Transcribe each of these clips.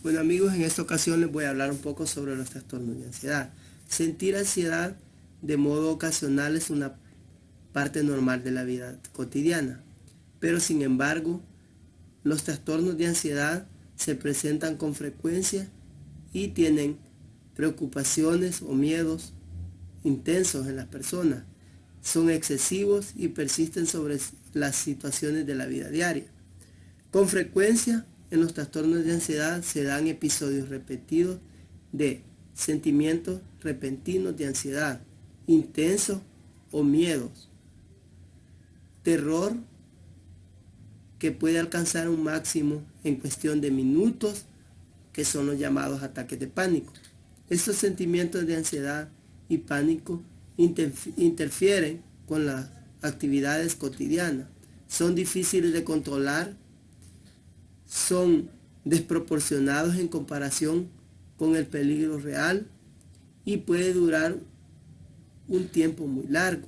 Bueno amigos, en esta ocasión les voy a hablar un poco sobre los trastornos de ansiedad. Sentir ansiedad de modo ocasional es una parte normal de la vida cotidiana, pero sin embargo, los trastornos de ansiedad se presentan con frecuencia y tienen preocupaciones o miedos intensos en las personas. Son excesivos y persisten sobre las situaciones de la vida diaria. Con frecuencia, en los trastornos de ansiedad se dan episodios repetidos de sentimientos repentinos de ansiedad, intensos o miedos, terror que puede alcanzar un máximo en cuestión de minutos, que son los llamados ataques de pánico. Estos sentimientos de ansiedad y pánico interfieren con las actividades cotidianas, son difíciles de controlar, son desproporcionados en comparación con el peligro real y puede durar un tiempo muy largo.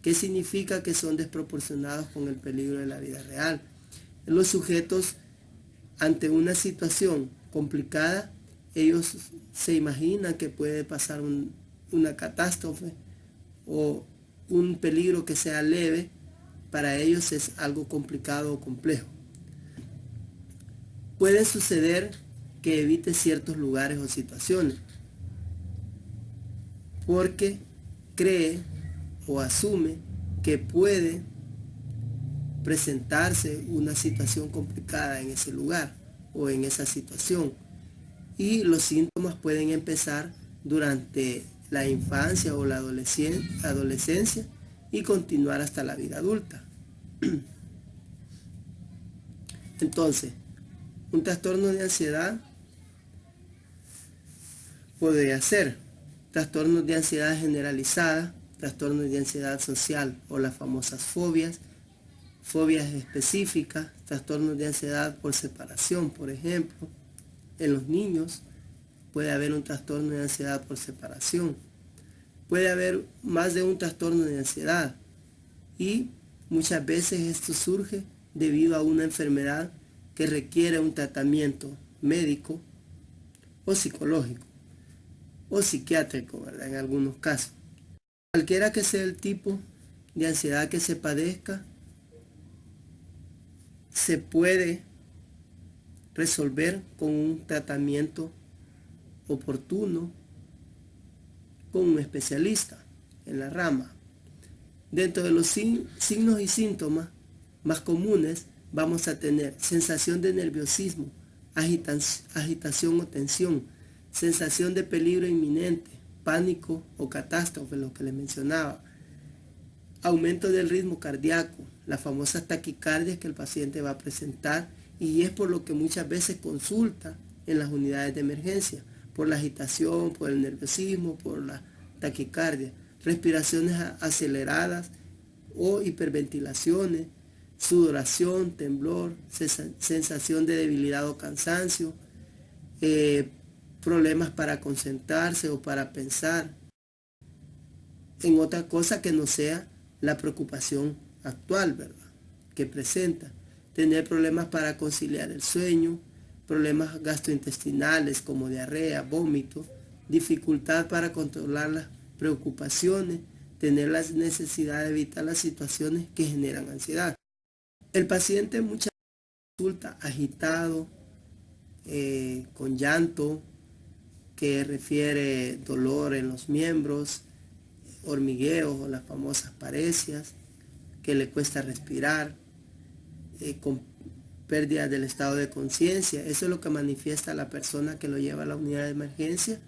¿Qué significa que son desproporcionados con el peligro de la vida real? Los sujetos ante una situación complicada, ellos se imaginan que puede pasar una catástrofe o un peligro que sea leve. Para ellos es algo complicado o complejo. Puede suceder que evite ciertos lugares o situaciones porque cree o asume que puede presentarse una situación complicada en ese lugar o en esa situación, y los síntomas pueden empezar durante la infancia o la adolescencia y continuar hasta la vida adulta. Entonces, un trastorno de ansiedad podría ser trastornos de ansiedad generalizada, trastornos de ansiedad social o las famosas fobias, fobias específicas, trastornos de ansiedad por separación, por ejemplo. En los niños puede haber un trastorno de ansiedad por separación. Puede haber más de un trastorno de ansiedad y muchas veces esto surge debido a una enfermedad que requiere un tratamiento médico o psicológico o psiquiátrico, ¿verdad? En algunos casos. Cualquiera que sea el tipo de ansiedad que se padezca, se puede resolver con un tratamiento oportuno con un especialista en la rama. Dentro de los signos y síntomas más comunes vamos a tener sensación de nerviosismo, agitación o tensión, sensación de peligro inminente, pánico o catástrofe, lo que les mencionaba, aumento del ritmo cardíaco, las famosas taquicardias que el paciente va a presentar, y es por lo que muchas veces consulta en las unidades de emergencia, por la agitación, por el nerviosismo, por la taquicardia, respiraciones aceleradas o hiperventilaciones, sudoración, temblor, sensación de debilidad o cansancio, problemas para concentrarse o para pensar en otra cosa que no sea la preocupación actual, ¿verdad?, que presenta. Tener problemas para conciliar el sueño, problemas gastrointestinales como diarrea, vómito, dificultad para controlar las preocupaciones, tener la necesidad de evitar las situaciones que generan ansiedad. El paciente muchas veces resulta agitado, con llanto, que refiere dolor en los miembros, hormigueos o las famosas paresias, que le cuesta respirar, con pérdida del estado de conciencia. Eso es lo que manifiesta la persona que lo lleva a la unidad de emergencia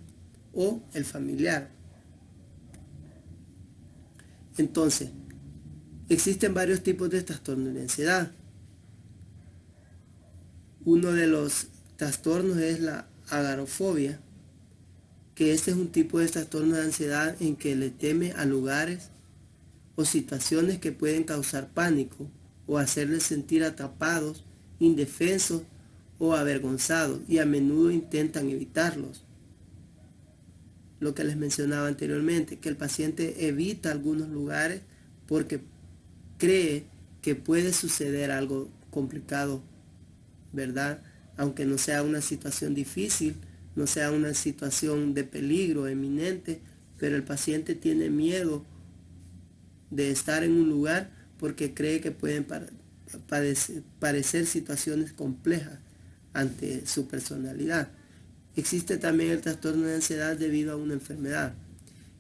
o el familiar. Entonces, existen varios tipos de trastornos de ansiedad. Uno de los trastornos es la agorafobia, que este es un tipo de trastorno de ansiedad en que le teme a lugares o situaciones que pueden causar pánico o hacerles sentir atrapados, indefensos o avergonzados, y a menudo intentan evitarlos. Lo que les mencionaba anteriormente, que el paciente evita algunos lugares porque cree que puede suceder algo complicado, ¿verdad?, aunque no sea una situación difícil, no sea una situación de peligro eminente, pero el paciente tiene miedo de estar en un lugar porque cree que pueden parecer situaciones complejas ante su personalidad. Existe también el trastorno de ansiedad debido a una enfermedad.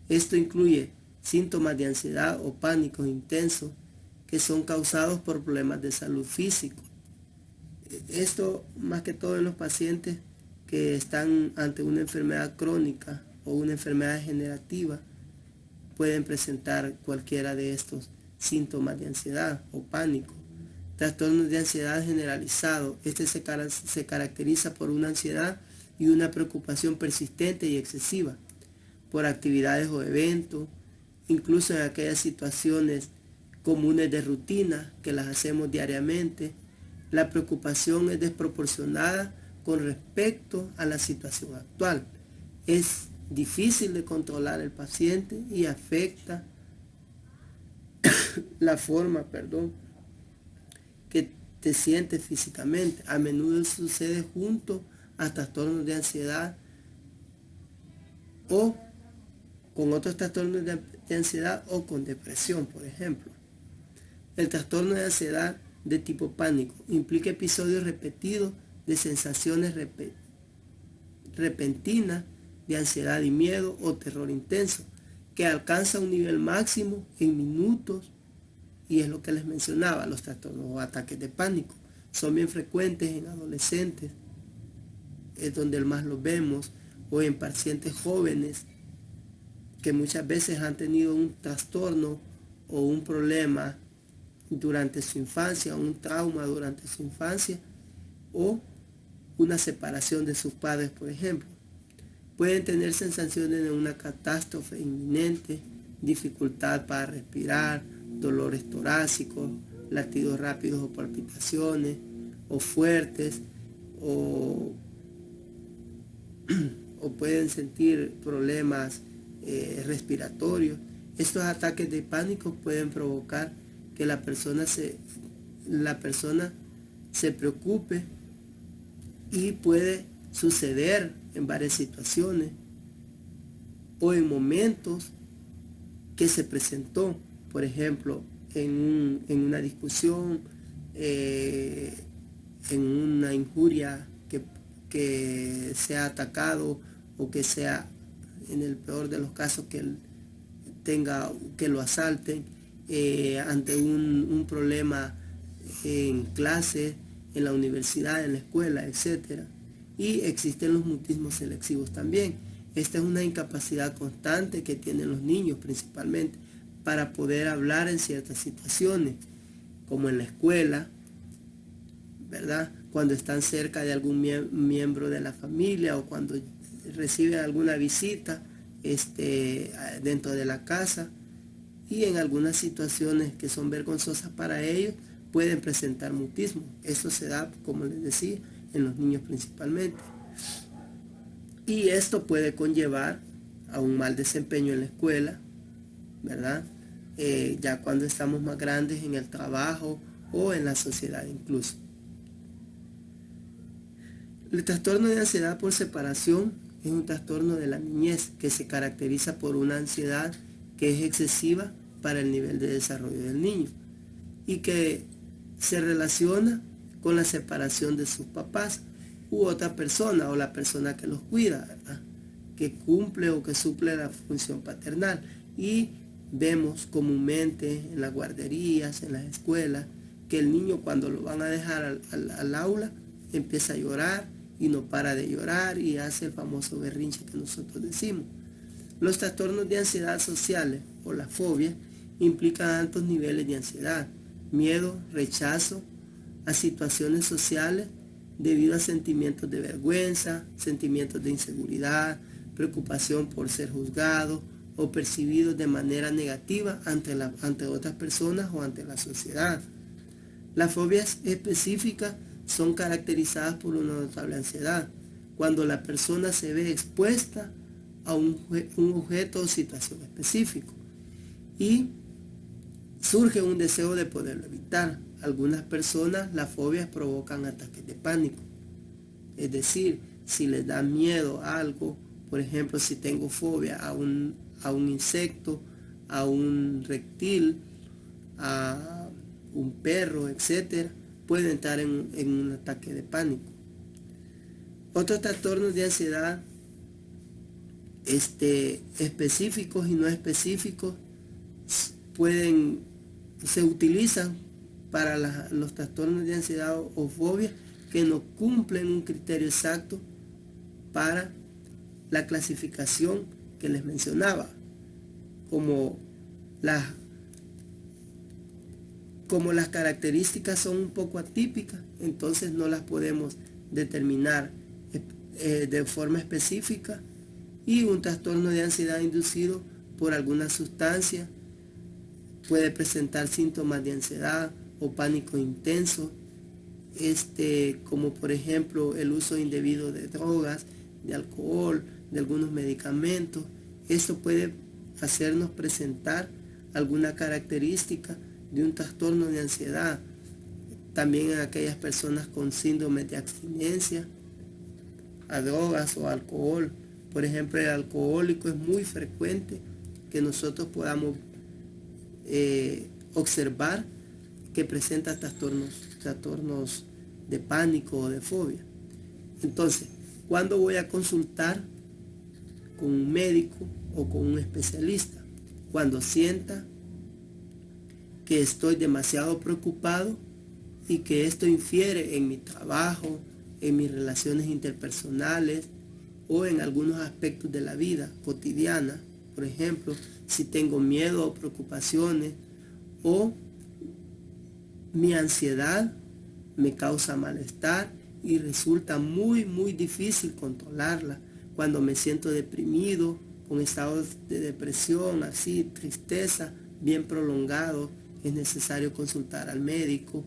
Esto incluye síntomas de ansiedad o pánico intenso que son causados por problemas de salud físico. Esto más que todo en los pacientes que están ante una enfermedad crónica o una enfermedad degenerativa pueden presentar cualquiera de estos síntomas de ansiedad o pánico. Trastornos de ansiedad generalizado. Este se caracteriza por una ansiedad y una preocupación persistente y excesiva por actividades o eventos, incluso en aquellas situaciones comunes de rutina que las hacemos diariamente. La preocupación es desproporcionada con respecto a la situación actual. Es difícil de controlar el paciente y afecta la forma, que te sientes físicamente. A menudo sucede junto a trastornos de ansiedad o con otros trastornos de ansiedad o con depresión, por ejemplo. El trastorno de ansiedad de tipo pánico implica episodios repetidos de sensaciones repentinas de ansiedad y miedo o terror intenso que alcanza un nivel máximo en minutos, y es lo que les mencionaba. Los trastornos o ataques de pánico son bien frecuentes en adolescentes, es donde más los vemos, o en pacientes jóvenes que muchas veces han tenido un trastorno o un problema durante su infancia, un trauma durante su infancia, o una separación de sus padres, por ejemplo. Pueden tener sensaciones de una catástrofe inminente, dificultad para respirar, dolores torácicos, latidos rápidos o palpitaciones, o fuertes, o pueden sentir problemas respiratorios. Estos ataques de pánico pueden provocar que la persona se preocupe, y puede suceder en varias situaciones o en momentos que se presentó, por ejemplo, en una discusión, en una injuria que sea atacado, o que sea, en el peor de los casos, que lo asalten, ante un problema en clase, en la universidad, en la escuela, etc. Y existen los mutismos selectivos también. Esta es una incapacidad constante que tienen los niños principalmente para poder hablar en ciertas situaciones, como en la escuela, ¿verdad? Cuando están cerca de algún miembro de la familia, o cuando reciben alguna visita dentro de la casa, y en algunas situaciones que son vergonzosas para ellos pueden presentar mutismo. Esto se da, como les decía, en los niños principalmente. Y esto puede conllevar a un mal desempeño en la escuela, ¿verdad? Ya cuando estamos más grandes, en el trabajo o en la sociedad incluso. El trastorno de ansiedad por separación es un trastorno de la niñez que se caracteriza por una ansiedad que es excesiva para el nivel de desarrollo del niño y que se relaciona con la separación de sus papás u otra persona, o la persona que los cuida, ¿verdad?, que cumple o que suple la función paternal. Y vemos comúnmente en las guarderías, en las escuelas, que el niño, cuando lo van a dejar al aula, empieza a llorar y no para de llorar y hace el famoso berrinche que nosotros decimos. Los trastornos de ansiedad sociales o la fobia implican altos niveles de ansiedad, miedo, rechazo a situaciones sociales debido a sentimientos de vergüenza, sentimientos de inseguridad, preocupación por ser juzgado o percibidos de manera negativa ante otras personas o ante la sociedad. Las fobias específicas son caracterizadas por una notable ansiedad, cuando la persona se ve expuesta a un objeto o situación específico y surge un deseo de poderlo evitar. Algunas personas las fobias provocan ataques de pánico. Es decir, si les da miedo a algo, por ejemplo, si tengo fobia a un insecto, a un reptil, a un perro, etcétera, pueden estar en un ataque de pánico. Otros trastornos de ansiedad específicos y no específicos se utilizan para los trastornos de ansiedad o fobia que no cumplen un criterio exacto para la clasificación que les mencionaba, como las características son un poco atípicas, entonces no las podemos determinar de forma específica, y un trastorno de ansiedad inducido por alguna sustancia puede presentar síntomas de ansiedad o pánico intenso, como por ejemplo el uso indebido de drogas, de alcohol, de algunos medicamentos. Esto puede hacernos presentar alguna característica de un trastorno de ansiedad. También en aquellas personas con síndrome de abstinencia a drogas o alcohol. Por ejemplo, el alcohólico es muy frecuente que nosotros podamos observar que presenta trastornos de pánico o de fobia. Entonces, ¿cuándo voy a consultar con un médico o con un especialista? Cuando sienta que estoy demasiado preocupado y que esto infiere en mi trabajo, en mis relaciones interpersonales o en algunos aspectos de la vida cotidiana. Por ejemplo, si tengo miedo o preocupaciones, o mi ansiedad me causa malestar y resulta muy difícil controlarla. Cuando me siento deprimido, con estados de depresión, así, tristeza, bien prolongado, es necesario consultar al médico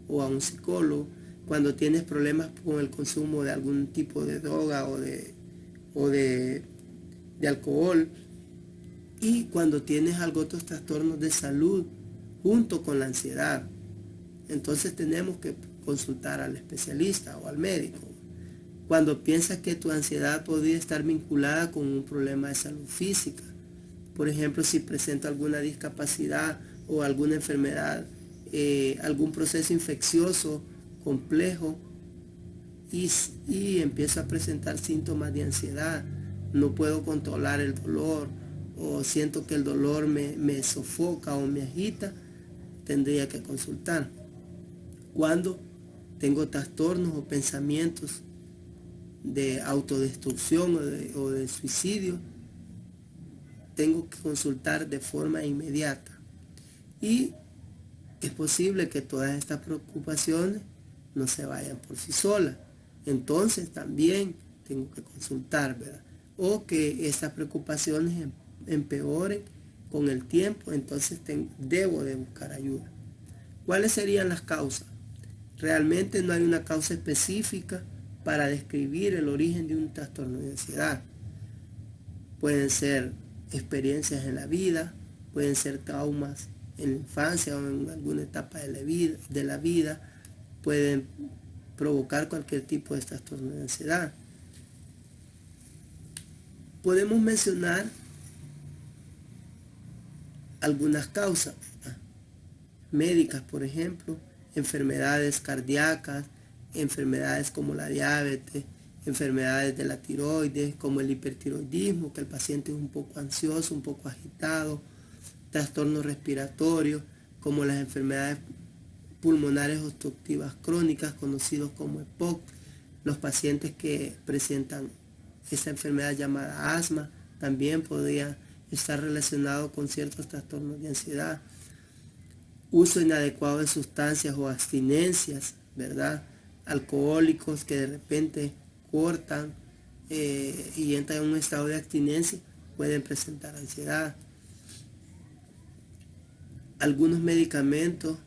o a un psicólogo. Cuando tienes problemas con el consumo de algún tipo de droga o de alcohol, y cuando tienes otros trastornos de salud junto con la ansiedad, entonces tenemos que consultar al especialista o al médico. Cuando piensas que tu ansiedad podría estar vinculada con un problema de salud física, por ejemplo, si presenta alguna discapacidad o alguna enfermedad, algún proceso infeccioso complejo, y empiezo a presentar síntomas de ansiedad, no puedo controlar el dolor, o siento que el dolor me sofoca o me agita, tendría que consultar. Cuando tengo trastornos o pensamientos de autodestrucción o de suicidio, tengo que consultar de forma inmediata. Y es posible que todas estas preocupaciones no se vayan por sí solas. Entonces también tengo que consultar, ¿verdad? O que estas preocupaciones empeoren con el tiempo, entonces debo de buscar ayuda. ¿Cuáles serían las causas? Realmente no hay una causa específica para describir el origen de un trastorno de ansiedad. Pueden ser experiencias en la vida, pueden ser traumas en la infancia o en alguna etapa de la vida, pueden provocar cualquier tipo de trastorno de ansiedad. Podemos mencionar algunas causas médicas, por ejemplo, enfermedades cardíacas, enfermedades como la diabetes, enfermedades de la tiroides, como el hipertiroidismo, que el paciente es un poco ansioso, un poco agitado, trastornos respiratorios, como las enfermedades pulmonares obstructivas crónicas, conocidos como EPOC, los pacientes que presentan esa enfermedad llamada asma, también podría estar relacionado con ciertos trastornos de ansiedad. Uso inadecuado de sustancias o abstinencias, ¿verdad? Alcohólicos que de repente cortan y entran en un estado de abstinencia, pueden presentar ansiedad. Algunos medicamentos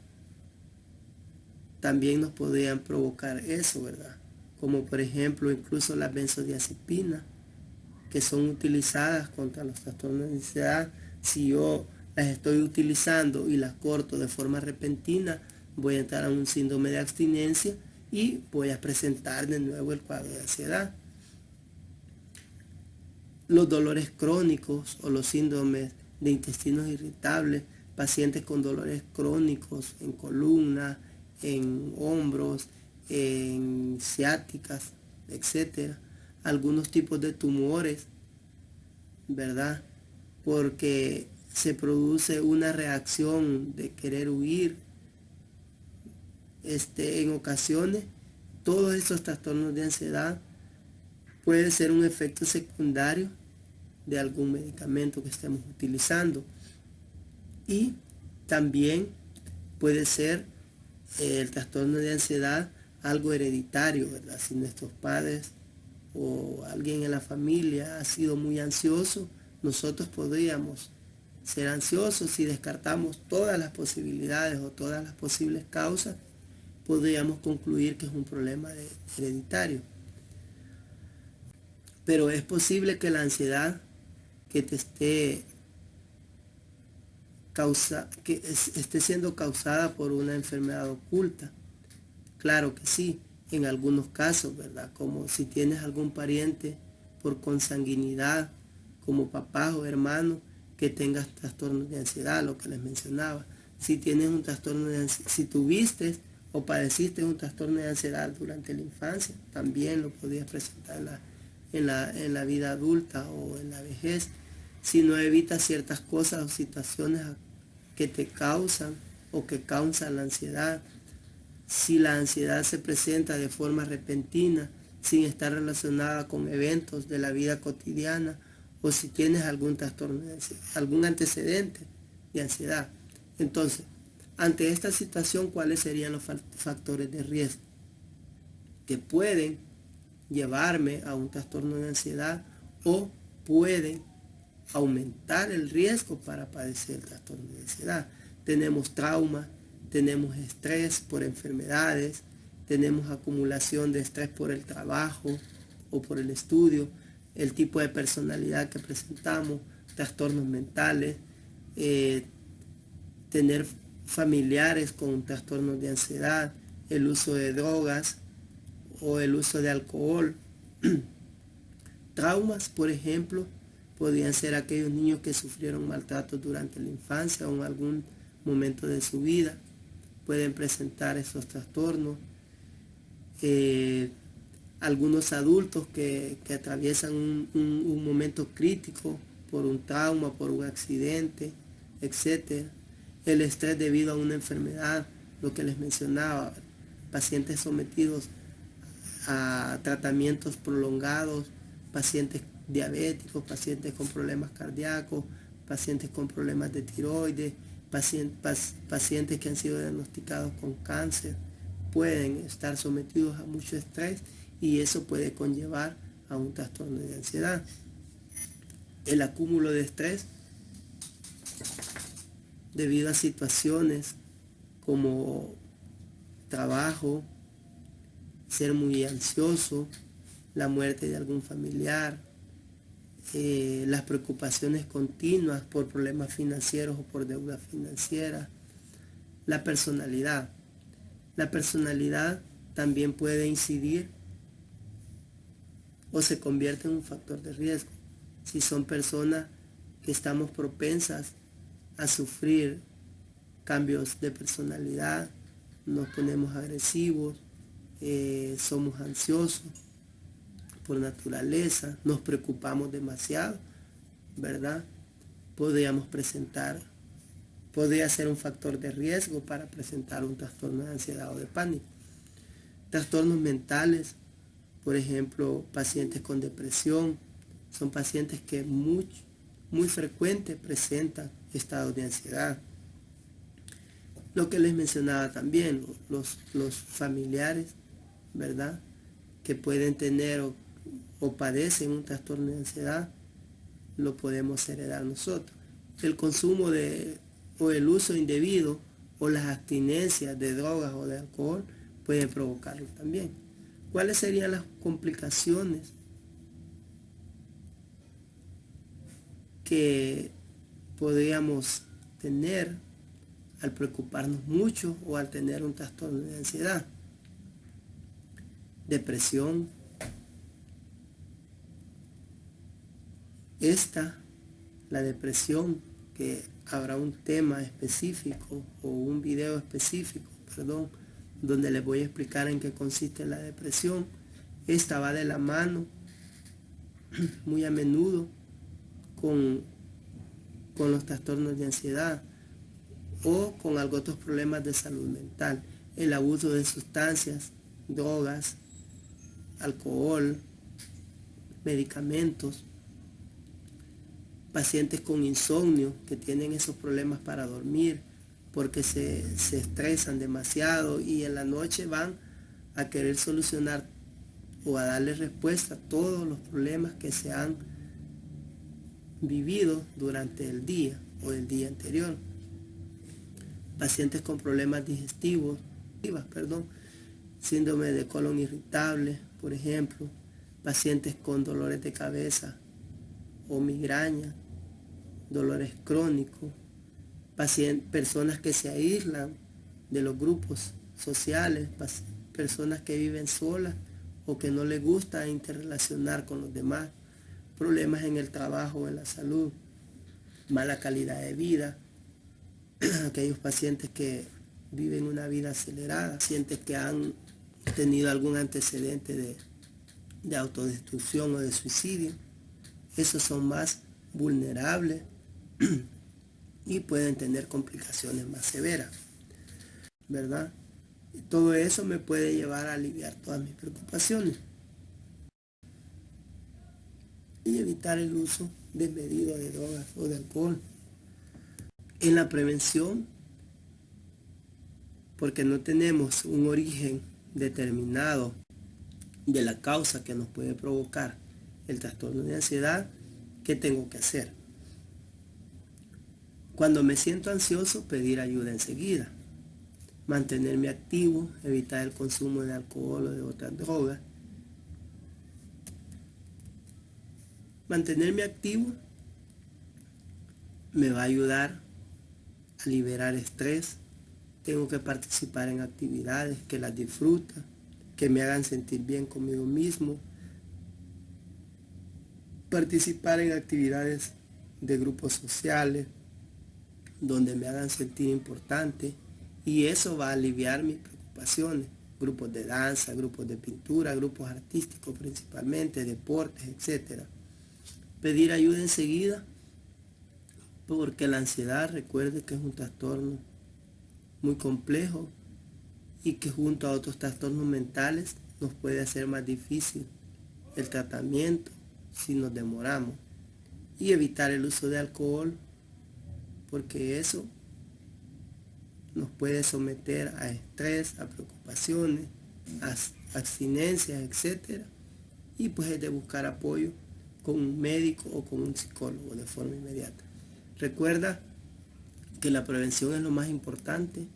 también nos podrían provocar eso, ¿verdad? Como por ejemplo incluso las benzodiazepinas, que son utilizadas contra los trastornos de ansiedad. Si yo las estoy utilizando y las corto de forma repentina, voy a entrar a un síndrome de abstinencia y voy a presentar de nuevo el cuadro de ansiedad. Los dolores crónicos o los síndromes de intestinos irritables, pacientes con dolores crónicos en columna, en hombros, en ciáticas, etcétera. Algunos tipos de tumores, ¿verdad? Porque se produce una reacción de querer huir. En ocasiones, todos estos trastornos de ansiedad puede ser un efecto secundario de algún medicamento que estemos utilizando. Y también puede ser el trastorno de ansiedad algo hereditario, ¿verdad? Si nuestros padres o alguien en la familia ha sido muy ansioso, nosotros podríamos ser ansiosos. Si descartamos todas las posibilidades o todas las posibles causas, podríamos concluir que es un problema hereditario. Pero es posible que la ansiedad que te esté siendo causada por una enfermedad oculta. Claro que sí, en algunos casos, ¿verdad? Como si tienes algún pariente por consanguinidad, como papá o hermano, que tengas trastornos de ansiedad, lo que les mencionaba. Si tienes un trastorno de ansiedad, si tuviste o padeciste un trastorno de ansiedad durante la infancia, también lo podías presentar en la vida adulta o en la vejez. Si no evitas ciertas cosas o situaciones que te causan o que causan la ansiedad, si la ansiedad se presenta de forma repentina, sin estar relacionada con eventos de la vida cotidiana, o si tienes algún trastorno de ansiedad, algún antecedente de ansiedad. Entonces, ante esta situación, ¿cuáles serían los factores de riesgo que pueden llevarme a un trastorno de ansiedad o pueden aumentar el riesgo para padecer el trastorno de ansiedad? Tenemos trauma, tenemos estrés por enfermedades, tenemos acumulación de estrés por el trabajo o por el estudio, el tipo de personalidad que presentamos, trastornos mentales, tener familiares con trastornos de ansiedad, el uso de drogas o el uso de alcohol. Traumas, por ejemplo, podrían ser aquellos niños que sufrieron maltrato durante la infancia o en algún momento de su vida. Pueden presentar esos trastornos. Algunos adultos que atraviesan un momento crítico por un trauma, por un accidente, etc. El estrés debido a una enfermedad, lo que les mencionaba, pacientes sometidos a tratamientos prolongados, pacientes diabéticos, pacientes con problemas cardíacos, pacientes con problemas de tiroides, pacientes que han sido diagnosticados con cáncer, pueden estar sometidos a mucho estrés y eso puede conllevar a un trastorno de ansiedad. El acúmulo de estrés debido a situaciones como trabajo, ser muy ansioso, la muerte de algún familiar, las preocupaciones continuas por problemas financieros o por deuda financiera. La personalidad. La personalidad también puede incidir o se convierte en un factor de riesgo. Si son personas que estamos propensas a sufrir cambios de personalidad, nos ponemos agresivos, somos ansiosos por naturaleza, nos preocupamos demasiado, ¿verdad? Podría ser un factor de riesgo para presentar un trastorno de ansiedad o de pánico. Trastornos mentales, por ejemplo, pacientes con depresión, son pacientes que muy frecuente presentan estados de ansiedad. Lo que les mencionaba también, los familiares, ¿verdad?, que pueden tener o padecen un trastorno de ansiedad, lo podemos heredar nosotros. El consumo o el uso indebido o las abstinencias de drogas o de alcohol pueden provocarlo también. ¿Cuáles serían las complicaciones que podríamos tener al preocuparnos mucho o al tener un trastorno de ansiedad? depresión. La depresión, que habrá un tema específico o un video específico, donde les voy a explicar en qué consiste la depresión. Esta va de la mano muy a menudo con los trastornos de ansiedad o con algunos otros problemas de salud mental. El abuso de sustancias, drogas, alcohol, medicamentos, pacientes con insomnio que tienen esos problemas para dormir porque se estresan demasiado y en la noche van a querer solucionar o a darle respuesta a todos los problemas que se han vivido durante el día o el día anterior. Pacientes con problemas digestivos, síndrome de colon irritable, por ejemplo, pacientes con dolores de cabeza o migraña, dolores crónicos, personas que se aíslan de los grupos sociales, personas que viven solas o que no les gusta interrelacionar con los demás, problemas en el trabajo, en la salud, mala calidad de vida, aquellos pacientes que viven una vida acelerada, pacientes que han tenido algún antecedente de autodestrucción o de suicidio. Esos son más vulnerables y pueden tener complicaciones más severas, ¿verdad? Y todo eso me puede llevar a aliviar todas mis preocupaciones y evitar el uso desmedido de drogas o de alcohol. En la prevención, porque no tenemos un origen determinado de la causa que nos puede provocar el trastorno de ansiedad, ¿qué tengo que hacer? Cuando me siento ansioso, pedir ayuda enseguida. Mantenerme activo, evitar el consumo de alcohol o de otras drogas. Mantenerme activo me va a ayudar a liberar estrés. Tengo que participar en actividades que las disfruta, que me hagan sentir bien conmigo mismo. Participar en actividades de grupos sociales donde me hagan sentir importante, y eso va a aliviar mis preocupaciones. Grupos de danza, grupos de pintura, grupos artísticos principalmente, deportes, etc. Pedir ayuda enseguida, porque la ansiedad, recuerde que es un trastorno muy complejo y que junto a otros trastornos mentales nos puede hacer más difícil el tratamiento si nos demoramos. Y evitar el uso de alcohol, porque eso nos puede someter a estrés, a preocupaciones, a abstinencias, etc. Y pues es de buscar apoyo con un médico o con un psicólogo de forma inmediata. Recuerda que la prevención es lo más importante,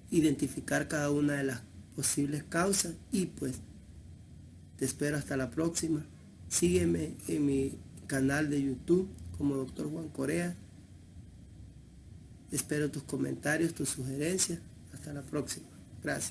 identificar cada una de las posibles causas, y pues te espero hasta la próxima. Sígueme en mi canal de YouTube como Dr. Juan Corea. Espero tus comentarios, tus sugerencias. Hasta la próxima. Gracias.